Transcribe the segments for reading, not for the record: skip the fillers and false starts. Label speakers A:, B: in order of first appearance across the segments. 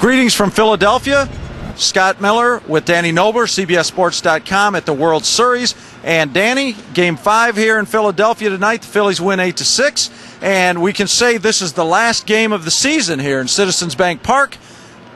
A: Greetings from Philadelphia. Scott Miller with Danny Knobler, CBSSports.com at the World Series. And Danny, Game 5 here in Philadelphia tonight. The Phillies win 8-6, and we can say this is the last game of the season here in Citizens Bank Park.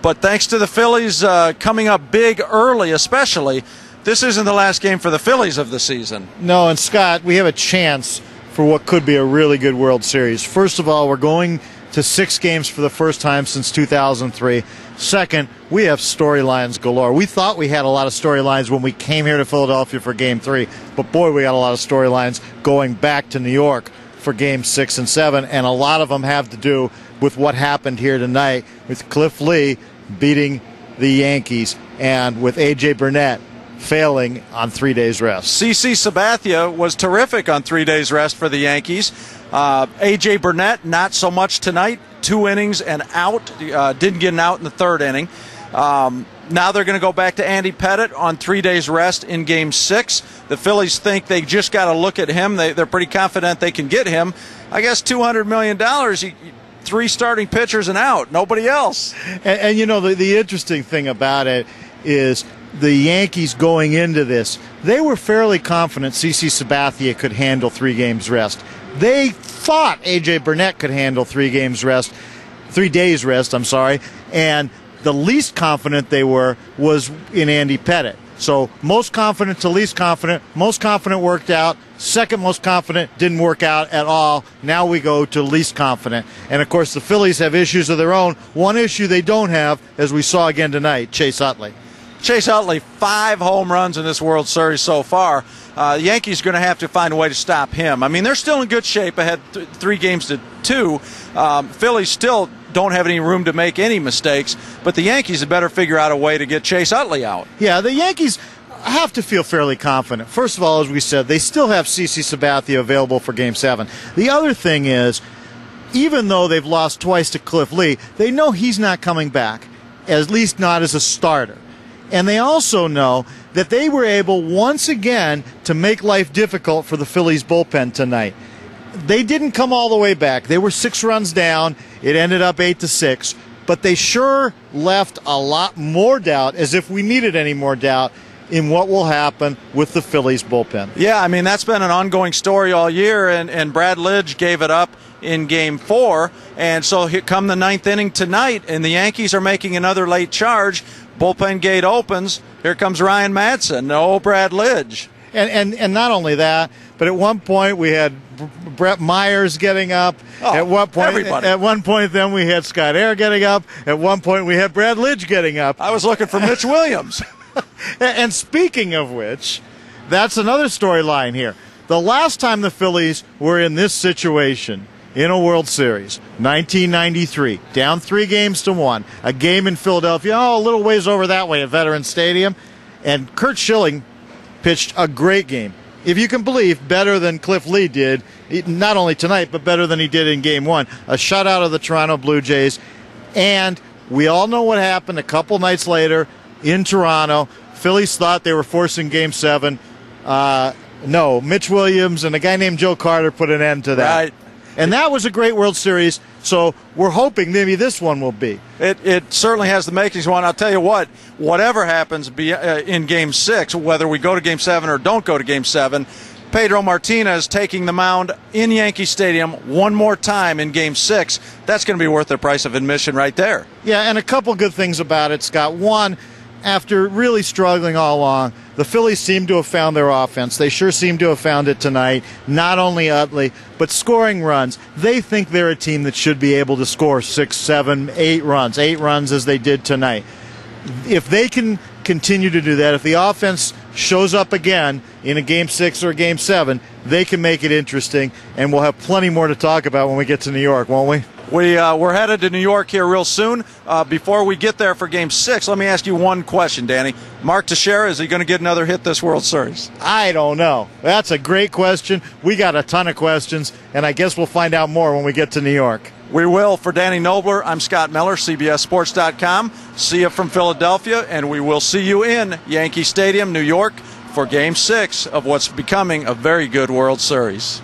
A: But thanks to the Phillies coming up big early especially, this isn't the last game for the Phillies of the season.
B: No, and Scott, we have a chance for what could be a really good World Series. First of all, we're going to 6 games for the first time since 2003. Second, we have storylines galore. We thought we had a lot of storylines when we came here to Philadelphia for Game 3, but boy, we got a lot of storylines going back to New York for Game 6 and 7, and a lot of them have to do with what happened here tonight with Cliff Lee beating the Yankees and with A.J. Burnett failing on 3 days rest.
A: CC Sabathia was terrific on 3 days rest for the Yankees. A.J. Burnett, not so much tonight. 2 innings and out. Didn't get an out in the 3rd inning. Now they're going to go back to Andy Pettitte on 3 days rest in Game 6. The Phillies think they just got to look at him. They're pretty confident they can get him. I guess $200 million, 3 starting pitchers and out. Nobody else.
B: And you know, the interesting thing about it is the Yankees going into this, they were fairly confident CC Sabathia could handle 3 games rest. They thought A.J. Burnett could handle 3 days rest, and the least confident they were was in Andy Pettitte. So most confident to least confident. Most confident worked out. Second most confident didn't work out at all. Now we go to least confident. And, of course, the Phillies have issues of their own. One issue they don't have, as we saw again tonight, Chase Utley.
A: Chase Utley, 5 home runs in this World Series so far. The Yankees are going to have to find a way to stop him. I mean, they're still in good shape ahead 3 games to 2. Phillies still don't have any room to make any mistakes, but the Yankees had better figure out a way to get Chase Utley out.
B: Yeah, the Yankees have to feel fairly confident. First of all, as we said, they still have CC Sabathia available for Game 7. The other thing is, even though they've lost twice to Cliff Lee, they know he's not coming back, at least not as a starter. And they also know that they were able once again to make life difficult for the Phillies bullpen tonight. They didn't come all the way back. They were 6 runs down. It ended up 8-6. But they sure left a lot more doubt, as if we needed any more doubt, in what will happen with the Phillies bullpen.
A: Yeah, I mean, that's been an ongoing story all year, and Brad Lidge gave it up in Game 4. And so here come the 9th inning tonight, and the Yankees are making another late charge. Bullpen gate opens. Here comes Ryan Madson. No Brad Lidge.
B: And not only that, but at one point we had Brett Myers getting up.
A: Oh,
B: at one point then we had Scott Air getting up. At one point we had Brad Lidge getting up.
A: I was looking for Mitch Williams.
B: And speaking of which, that's another storyline here. The last time the Phillies were in this situation in a World Series, 1993, down 3 games to 1, a game in Philadelphia, a little ways over that way at Veterans Stadium, and Curt Schilling pitched a great game. If you can believe, better than Cliff Lee did, not only tonight, but better than he did in Game 1. A shutout of the Toronto Blue Jays, and we all know what happened a couple nights later in Toronto. Phillies thought they were forcing Game 7. No, Mitch Williams and a guy named Joe Carter put an end to that.
A: Right.
B: And that was a great World Series, so we're hoping maybe this one will be.
A: It certainly has the makings of one. I'll tell you what, whatever happens in Game 6, whether we go to Game 7 or don't go to Game 7, Pedro Martinez taking the mound in Yankee Stadium one more time in Game 6, that's going to be worth the price of admission right there.
B: Yeah, and a couple good things about it, Scott. One, after really struggling all along, the Phillies seem to have found their offense. They sure seem to have found it tonight. Not only Utley, but scoring runs. They think they're a team that should be able to score 6, 7, 8 runs. 8 runs as they did tonight. If they can continue to do that, if the offense shows up again in a Game 6 or a Game 7, they can make it interesting, and we'll have plenty more to talk about when we get to New York, won't we?
A: We're headed to New York here real soon. Before we get there for Game 6, let me ask you one question, Danny. Mark Teixeira, is he going to get another hit this World Series?
B: I don't know. That's a great question. We got a ton of questions, and I guess we'll find out more when we get to New York.
A: We will. For Danny Knobler, I'm Scott Miller, CBSSports.com. See you from Philadelphia, and we will see you in Yankee Stadium, New York, for Game 6 of what's becoming a very good World Series.